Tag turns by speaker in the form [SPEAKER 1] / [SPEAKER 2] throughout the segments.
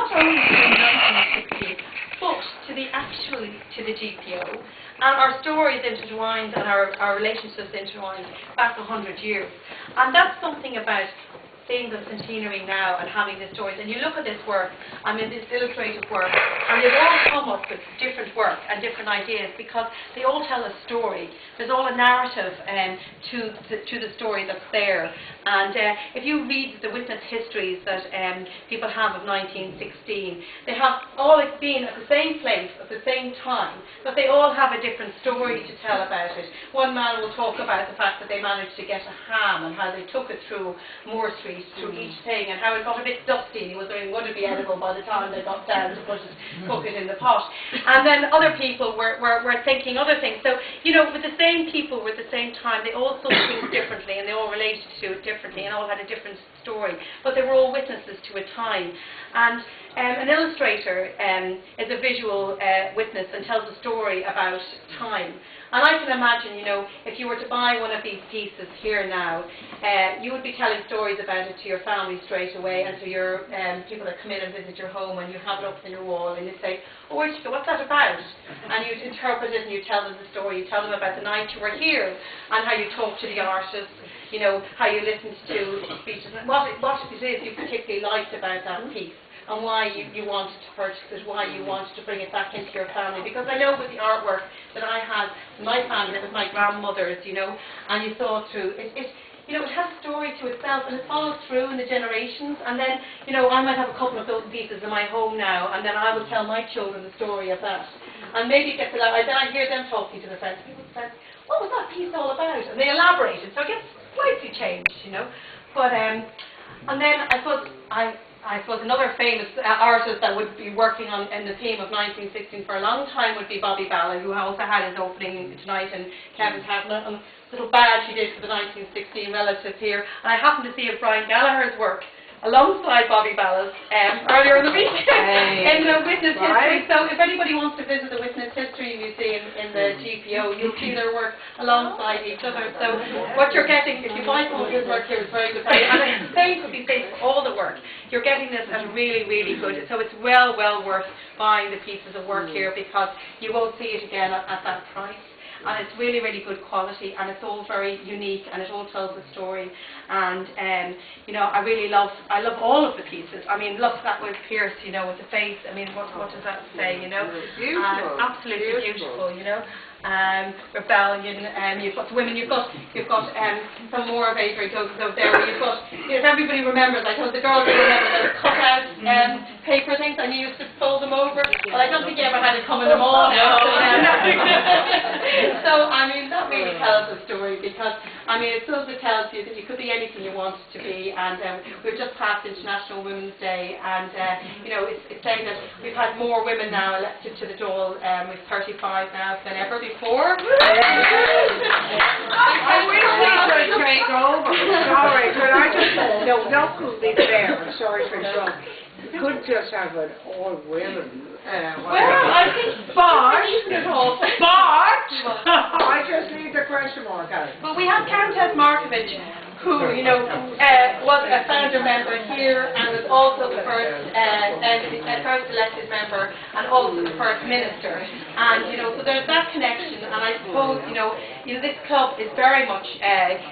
[SPEAKER 1] not only to 1960, but to the GPO. And our stories intertwined and our relationships intertwined back 100 years. And that's something about seeing the centenary now and having the stories. And you look at this work, I mean this illustrated work, and they've all come up with different work and different ideas because they all tell a story. There's all a narrative to the story that's there. And if you read the witness histories that people have of 1916, they have all been at the same place at the same time, but they all have a different story to tell about it. One man will talk about the fact that they managed to get a ham and how they took it through Moore Street, through each thing, and how it got a bit dusty and it was going to be edible by the time they got down to cook it in the pot. And then other people were thinking other things. So, you know, with the same people at the same time, they all saw things differently and they all related to it differently and all had a different story. But they were all witnesses to a time. And an illustrator is a visual witness and tells a story about time. And I can imagine, you know, if you were to buy one of these pieces here now, you would be telling stories about it to your family straight away and to your people that come in and visit your home, and you have it up on your wall and you say, oh, what's that about? And you interpret it and you tell them the story. You tell them about the night you were here and how you talked to the artist, you know, how you listened to speeches, and what it is you particularly liked about that piece. And why you wanted to purchase it, why you wanted to bring it back into your family. Because I know with the artwork that I had in my family, it was my grandmother's, you know, and you saw through, you know, it has a story to itself, and it follows through in the generations. And then, you know, I might have a couple of those pieces in my home now, and then I will tell my children the story of that. And maybe it gets a lot, then I hear them talking to their friends. People say, what was that piece all about? And they elaborate it, so it gets slightly changed, you know. But, and then I suppose another famous artist that would be working on in the theme of 1916 for a long time would be Bobby Balla, who also had his opening tonight in Kevin's house. And a little badge he did for the 1916 relatives here. And I happened to see Brian Gallagher's work alongside Bobby Balla's earlier in the week in the Witness History. So if anybody wants to visit the Witness History Museum in the GPO, you'll see their work alongside each other. So what you're getting, if you buy some of his work here, is very good value. And the same could be said for all the work. You're getting this at really, really good. So it's well worth buying the pieces of work here because you won't see it again at that price. And it's really, really good quality, and it's all very unique, and it all tells a story. And you know, I love all of the pieces. I mean, look, that was Pierce, you know, with the face. I mean, what does that say, you know?
[SPEAKER 2] Beautiful.
[SPEAKER 1] Absolutely beautiful, you know. Rebellion, you've got women, you've got some more of Adrian Douglas over there where you've got, you know, if everybody remembers, I told the girls who remember those cut out paper things and you used to fold them over. Well, I don't think you ever had it come in them all now. So, I mean, that really tells a story because, I mean, it sort of tells you that you could be anything you wanted to be. And we've just passed International Women's Day, and you know, it's saying that we've had more women now elected to the Dáil, with 35 now than ever before.
[SPEAKER 2] I will please take over. Sorry, but I just don't be there. I'm sorry for interrupting. You could just have an all women.
[SPEAKER 1] Well, I think I
[SPEAKER 2] just need the question mark out.
[SPEAKER 1] But we have Countess Markovich, who, you know, was a founder member here and was also the first elected member and also the first minister. And, you know, so there's that connection. And I suppose, you know, this club is very much,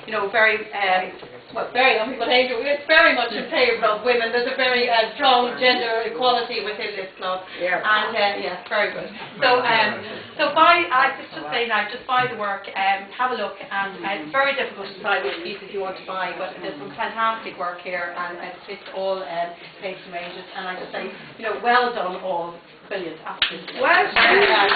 [SPEAKER 1] you know, very, it's very much in favour of women. There's a very strong gender equality within this club.
[SPEAKER 2] Yeah.
[SPEAKER 1] And, yeah, very good. So, I just say now, just buy the work, have a look, and it's very difficult to decide which pieces you want to buy, but there's some fantastic work here, and it fits all patron ranges, and I just say, you know, well done all. Brilliant, absolutely.
[SPEAKER 2] Well done.
[SPEAKER 3] Yeah.